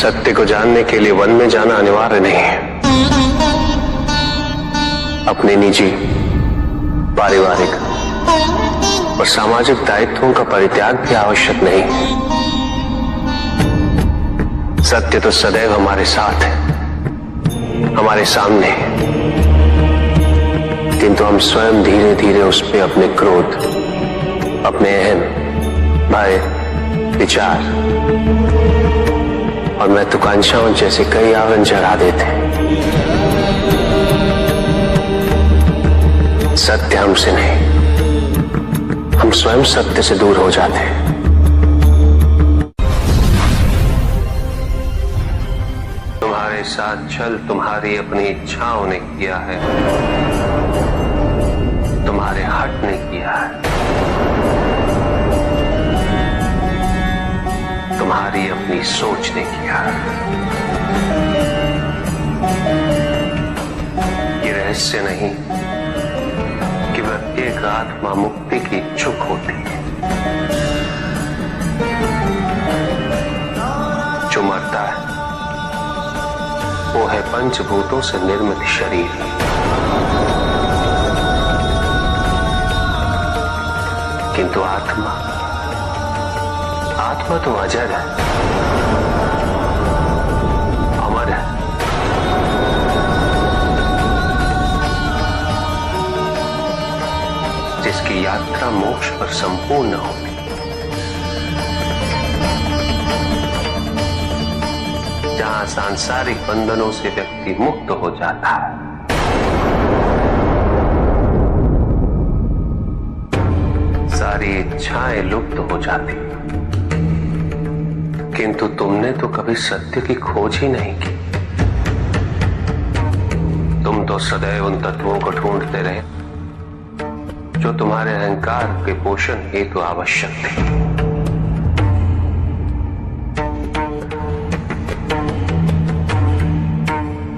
सत्य को जानने के लिए वन में जाना अनिवार्य नहीं है। अपने निजी, पारिवारिक और सामाजिक दायित्वों का परित्याग भी आवश्यक नहीं है। सत्य तो सदैव हमारे साथ है, हमारे सामने है, किंतु हम स्वयं धीरे धीरे उस पे अपने क्रोध, अपने अहम, भय, विचार और महत्वाकांक्षाओं जैसे कई आवरण चढ़ा देते हैं। सत्य हमसे नहीं, हम स्वयं सत्य से दूर हो जाते हैं। तुम्हारे साथ छल तुम्हारी अपनी इच्छाओं ने किया है, तुम्हारे हट ने किया है, तुम्हारी अपनी सोच ने किया है। ये रहस्य नहीं कि प्रत्येक आत्मा मुक्ति की इच्छुक होती है। जो मरता है वो है पंचभूतों से निर्मित शरीर, किंतु आत्मा तो अजर है, अमर है। जिसकी यात्रा मोक्ष पर संपूर्ण होती। जहां सांसारिक बंधनों से व्यक्ति मुक्त हो जाता है, सारी इच्छाएं लुप्त हो जाती। किंतु तुमने तो कभी सत्य की खोज ही नहीं की। तुम तो सदैव उन तत्वों को ढूंढते रहे जो तुम्हारे अहंकार के पोषण हेतु आवश्यक थे।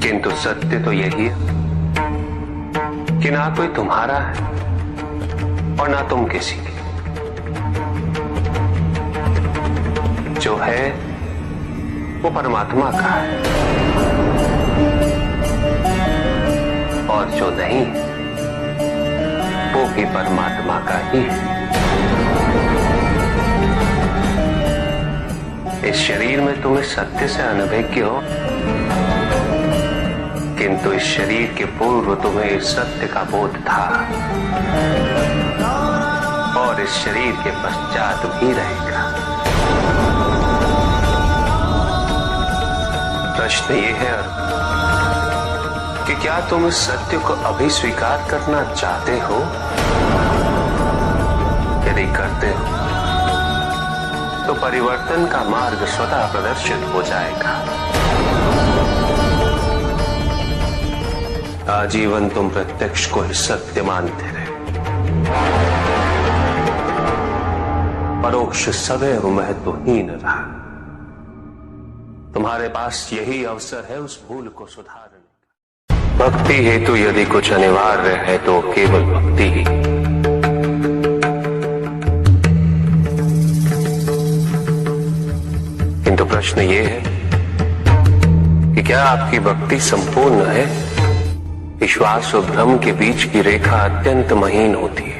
किंतु सत्य तो यही है कि ना कोई तुम्हारा है और ना तुम किसी के। जो है वो परमात्मा का है और जो नहीं वो भी परमात्मा का ही है। इस शरीर में तुम इस सत्य से अनभिज्ञ हो, किंतु इस शरीर के पूर्व तुम्हें इस सत्य का बोध था और इस शरीर के पश्चात भी रहेगा। प्रश्न ये है कि क्या तुम इस सत्य को अभी स्वीकार करना चाहते हो? यदि करते हो तो परिवर्तन का मार्ग स्वतः प्रदर्शित हो जाएगा। आजीवन तुम प्रत्यक्ष को ही सत्य मानते रहे, परोक्ष सदैव महत्वहीन रहा। तुम्हारे पास यही अवसर है उस भूल को सुधारने का। भक्ति हेतु यदि कुछ अनिवार्य है तो केवल भक्ति ही। किंतु प्रश्न ये है कि क्या आपकी भक्ति संपूर्ण है? विश्वास और भ्रम के बीच की रेखा अत्यंत महीन होती है।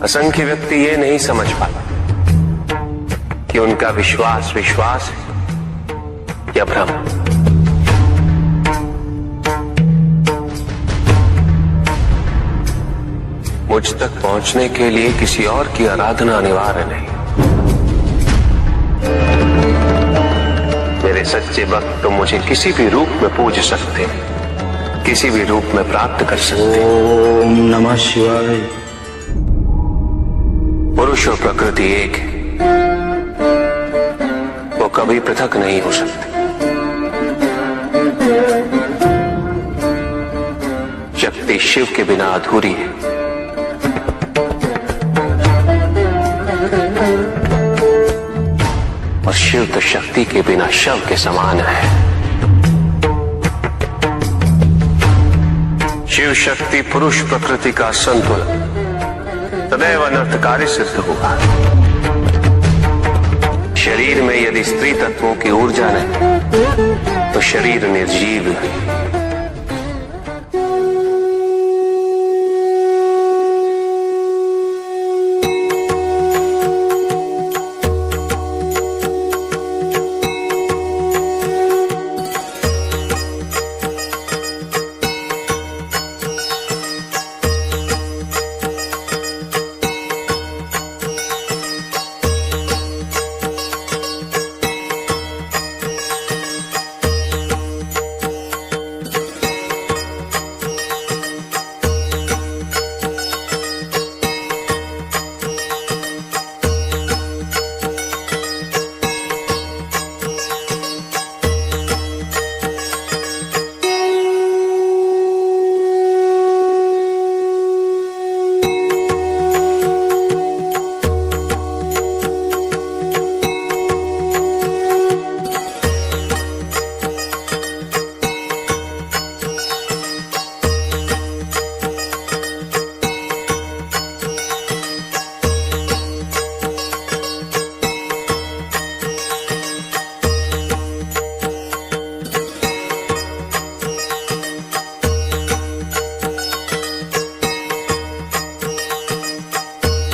असंख्य व्यक्ति ये नहीं समझ पाते कि उनका विश्वास विश्वास है या भ्रम। मुझ तक पहुंचने के लिए किसी और की आराधना अनिवार्य नहीं। मेरे सच्चे भक्त तो मुझे किसी भी रूप में पूज सकते, किसी भी रूप में प्राप्त कर सकते। ओम नमः शिवाय। पुरुष और प्रकृति एक है, वो कभी पृथक नहीं हो सकते। शक्ति शिव के बिना अधूरी है और शिव तो शक्ति के बिना शव के समान है। शिव शक्ति पुरुष प्रकृति का संतुलन सदैव अनर्थकारी सिद्ध होगा। शरीर में यदि स्त्री तत्वों की ऊर्जा नहीं तो शरीर निर्जीव है।